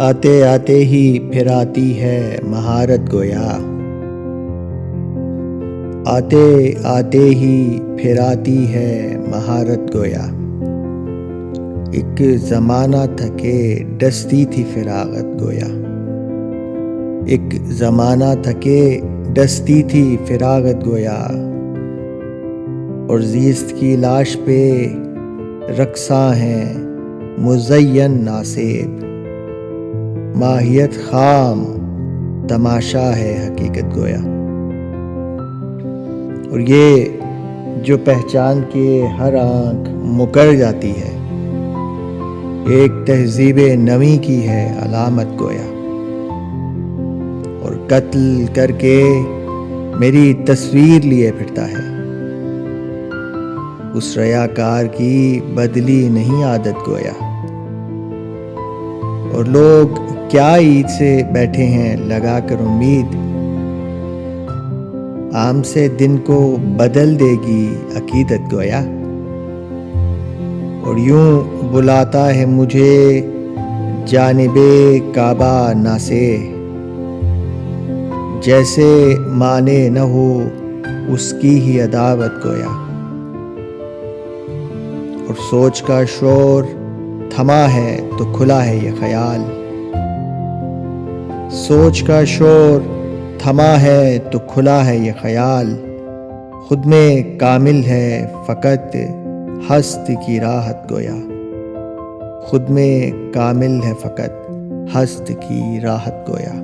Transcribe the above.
آتے آتے ہی پھر آتی ہے مہارت گویا، آتے آتے ہی پھر آتی ہے مہارت گویا۔ ایک زمانہ تھا کہ ڈستی تھی فراغت گویا، ایک زمانہ تھا کہ ڈستی تھی فراغت گویا، اور زیست کی لاش پہ رقصاں ہیں مزین ناسیب، ماہیت خام تماشا ہے حقیقت گویا۔ اور یہ جو پہچان کے ہر آنکھ مکر جاتی ہے، ایک تہذیب نویں کی ہے علامت گویا، اور قتل کر کے میری تصویر لیے پھرتا ہے، اس ریاکار کی بدلی نہیں عادت گویا۔ اور لوگ کیا عید سے بیٹھے ہیں لگا کر امید، عام سے دن کو بدل دے گی عقیدت گویا۔ اور یوں بلاتا ہے مجھے جانب کعبہ ناسے، جیسے مانے نہ ہو اس کی ہی عداوت گویا۔ اور سوچ کا شور تھما ہے تو کھلا ہے یہ خیال، سوچ کا شور تھما ہے تو کھلا ہے یہ خیال، خود میں کامل ہے فقط ہست کی راحت گویا، خود میں کامل ہے فقط ہست کی راحت گویا۔